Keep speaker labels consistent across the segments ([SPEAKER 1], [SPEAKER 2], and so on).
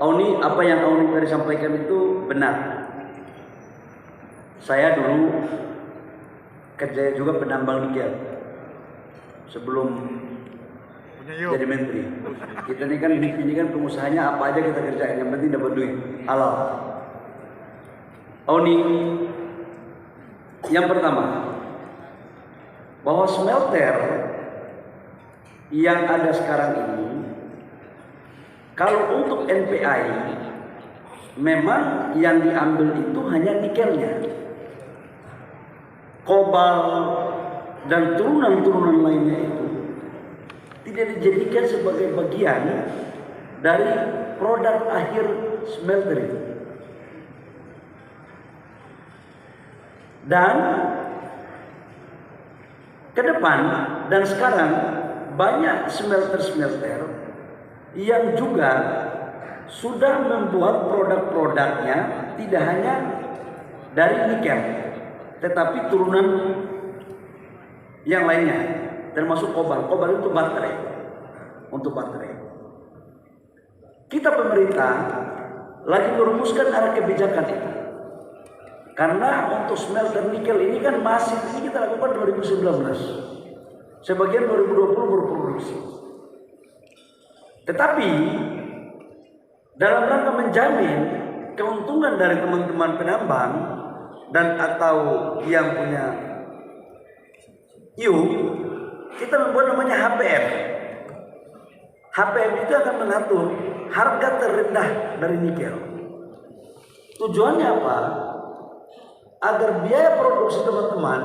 [SPEAKER 1] Auni, apa yang Auni tadi sampaikan itu benar. Saya dulu kerja juga penambang nikel sebelum jadi menteri. Kita ini kan pengusahanya apa aja kita kerjain, yang penting dapat duit halal. Auni, yang pertama, bahwa smelter yang ada sekarang ini, kalau untuk NPI memang yang diambil itu hanya nikelnya. Kobal dan turunan-turunan lainnya itu tidak dijadikan sebagai bagian dari produk akhir smelter itu. Dan ke depan dan sekarang banyak smelter-smelter yang juga sudah membuat produk-produknya tidak hanya dari nikel, tetapi turunan yang lainnya, termasuk kobal. Kobal itu baterai, untuk baterai. Kita pemerintah lagi merumuskan arah kebijakan itu. Karena untuk smelter nikel ini kan masih ini kita lakukan 2019. Sebagian 2020 berproduksi. Tetapi dalam rangka menjamin keuntungan dari teman-teman penambang dan atau yang punya IU, kita membuat namanya HPM. HPM itu akan mengatur harga terendah dari nikel. Tujuannya apa? Agar biaya produksi teman-teman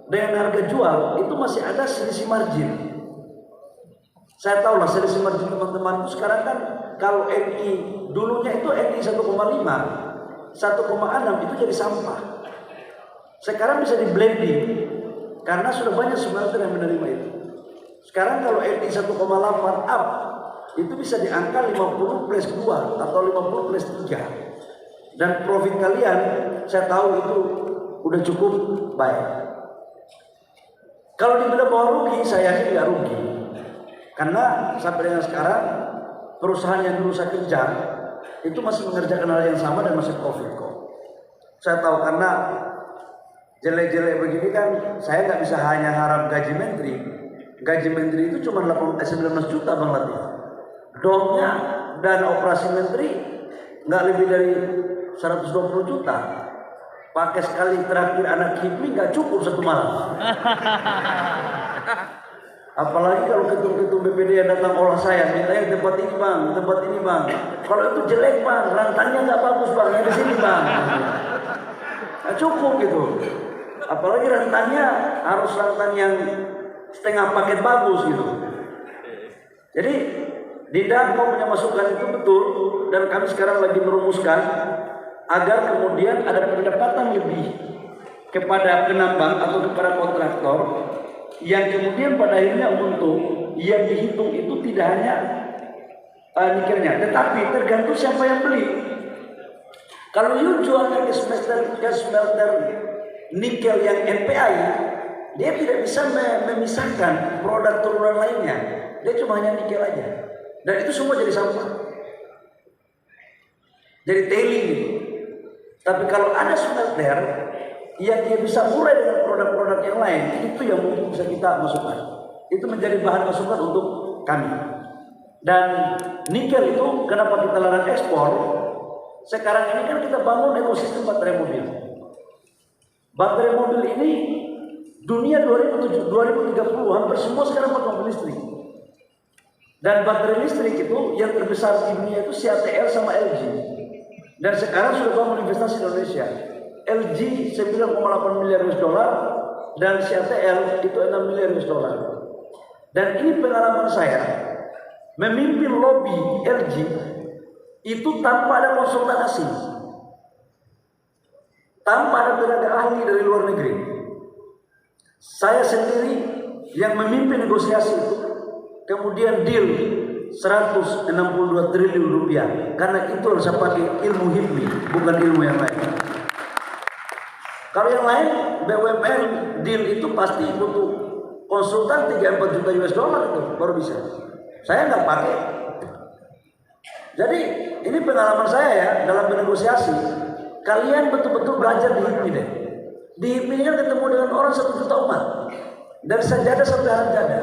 [SPEAKER 1] dengan harga jual itu masih ada selisih margin. Saya tahu lah selisih margin teman-teman itu sekarang kan kalau NI dulunya itu NI 1,5, 1,6 itu jadi sampah. Sekarang bisa di blending karena sudah banyak smelter yang menerima itu. Sekarang kalau NI 1,8 up itu bisa di angka 50 plus 2 atau 50 plus 3. Dan profit kalian saya tahu itu udah cukup baik. Kalau dibilang bahwa rugi, saya yakin nggak rugi. Karena sampai dengan sekarang perusahaan yang dulu saya kerja itu masih mengerjakan hal yang sama dan masih profit kok. Saya tahu karena jelek-jelek begini kan saya nggak bisa hanya harap gaji menteri. Gaji menteri itu cuma 19 juta Bang Latif. Domnya dan operasi menteri nggak lebih dari 120 juta. Pakai sekali terakhir anak hipmi nggak cukup satu malam. Apalagi kalau ketum-ketum BPD yang datang olah saya, mintanya tempat ini bang, tempat ini bang. Kalau itu jelek bang, rantangnya nggak bagus bang, yang di sini bang. Nggak cukup gitu. Apalagi rantangnya harus rantang yang setengah paket bagus gitu. Jadi Dinda mau punya masukan itu betul, dan kami sekarang lagi merumuskan agar kemudian ada pendapatan lebih kepada penambang atau kepada kontraktor yang kemudian pada akhirnya untung yang dihitung itu tidak hanya nikelnya, tetapi tergantung siapa yang beli. Kalau you jualnya ke smelter nikel yang NPI, dia tidak bisa memisahkan produk turunan lainnya, dia cuma hanya nikel aja, dan itu semua jadi sampah, jadi tailing gitu. Tapi kalau ada smelter yang dia bisa mulai dengan produk-produk yang lain, itu yang mungkin bisa kita masukkan. Itu menjadi bahan masukan untuk kami. Dan nikel itu kenapa kita larang ekspor? Sekarang ini kan kita bangun ekosistem baterai mobil. Baterai mobil ini dunia 2030 hampir semua sekarang pakai mobil listrik. Dan baterai listrik itu yang terbesar di dunia itu CATL sama LG. Dan sekarang sudah bangun investasi di Indonesia. LG 9,8 miliar US dollar dan CATL itu 6 miliar US dollar. Dan ini pengalaman saya memimpin lobby LG itu tanpa ada konsultan asing, tanpa ada tenaga ahli dari luar negeri. Saya sendiri yang memimpin negosiasi itu, kemudian deal 162 triliun rupiah, karena itu harus saya pakai ilmu hipmi, bukan ilmu yang lain. Kalau yang lain BUMN deal itu pasti butuh konsultan 3-4 juta US dollar itu baru bisa. Saya nggak pakai. Jadi ini pengalaman saya ya dalam bernegosiasi. Kalian betul-betul belajar di HIPMI deh. Di HIPMI kan ketemu dengan orang 1 juta umat. Dari sajadah sampai harjada.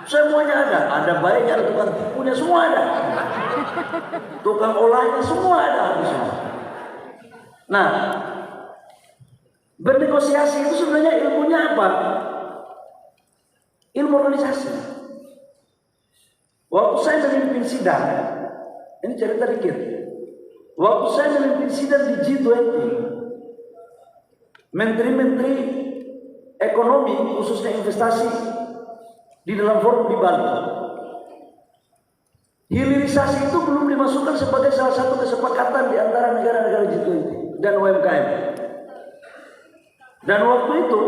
[SPEAKER 1] Semuanya ada. Ada baiknya, ada tukang tipunya, semua ada. Tukang olahnya semua ada habisnya. Nah, bernegosiasi itu sebenarnya ilmunya apa? Ilmu organisasi. Waktu saya memimpin sidang, ini cerita dikit. Waktu saya memimpin sidang di G20, menteri-menteri ekonomi khususnya investasi di dalam forum di Bali. Hilirisasi itu belum dimasukkan sebagai salah satu kesepakatan di antara negara-negara G20 dan UMKM. Dan waktu itu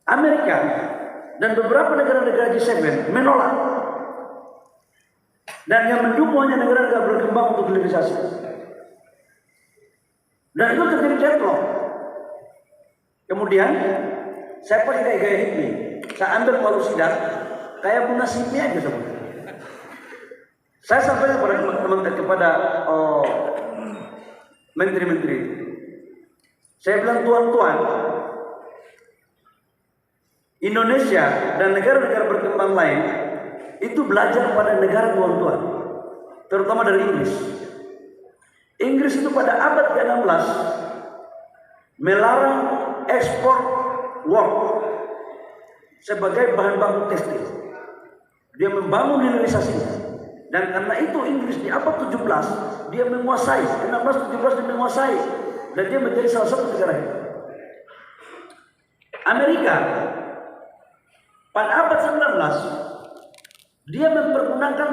[SPEAKER 1] Amerika dan beberapa negara-negara G7 menolak. Dan yang mendukung hanya negara-negara berkembang untuk hilirisasi. Dan itu terjadi deadlock. Kemudian saya pakai gaya HIPMI. Saya ambil waktu sidang kayak munas HIPMI aja sebenarnya. Saya sampaikan kepada teman-teman, kepada menteri-menteri. Saya bilang, tuan-tuan, Indonesia dan negara-negara berkembang lain itu belajar pada negara tuan-tuan, terutama dari Inggris. Inggris itu pada abad ke-16 melarang ekspor wol sebagai bahan baku tekstil. Dia membangun hilirisasinya. Dan karena itu Inggris di abad 17 dia menguasai, 16-17 dia menguasai, dan dia menjadi salah satu negara itu. Amerika pada abad 19 dia mempergunakan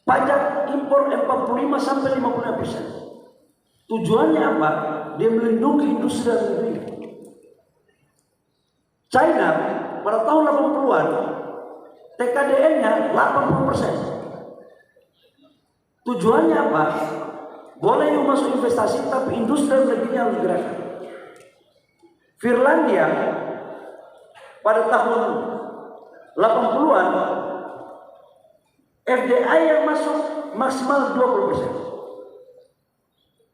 [SPEAKER 1] pajak impor 45-55%. Tujuannya apa? Dia melindungi industri dalam negeri. China pada tahun 80-an TKDN-nya 80%. Tujuannya apa? Boleh masuk investasi, tapi industri dalam negerinya harus gerakkan. Finlandia pada tahun 80-an FDI yang masuk maksimal 20%.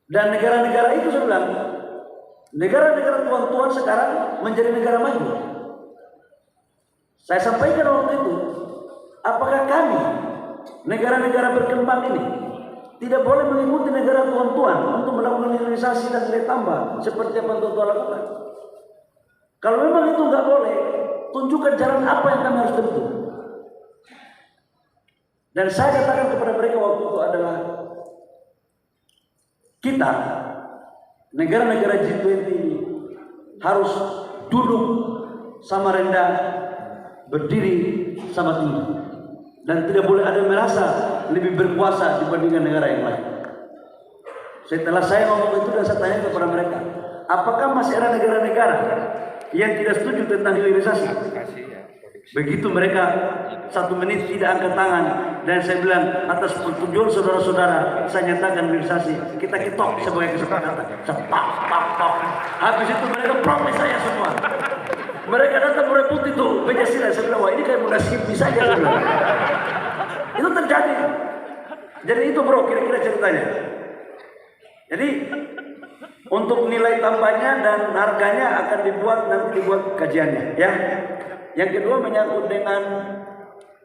[SPEAKER 1] Dan negara-negara itu saya bilang, negara-negara tuan-tuan sekarang menjadi negara maju. Saya sampaikan waktu itu, apakah kami, negara-negara berkembang ini, tidak boleh mengikuti negara tuan-tuan untuk melakukan hilirisasi dan nilai tambah seperti apa tuan-tuan lakukan? Kalau memang itu nggak boleh, tunjukkan jalan apa yang kami harus tempuh. Dan saya katakan kepada mereka waktu itu adalah, kita, negara-negara G20 ini harus duduk sama rendah, berdiri sama tinggi, dan tidak boleh ada yang merasa lebih berkuasa dibandingkan negara yang lain. Setelah saya ngomong itu dan saya tanya kepada mereka, apakah masih ada negara-negara yang tidak setuju tentang hilirisasi? Begitu mereka 1 menit tidak angkat tangan, dan saya bilang, atas persetujuan saudara-saudara saya nyatakan hilirisasi, kita ketok sebagai kesepakatan. Cepak. Habis itu mereka protes saya semua. Mereka datang merebut itu Pancasila. Saya bilang, wah ini kayak munas HIPMI saja. Itu terjadi. Jadi itu bro, kira-kira ceritanya. Jadi untuk nilai tambahnya dan harganya akan dibuat, nanti dibuat kajiannya, ya. Yang kedua menyangkut dengan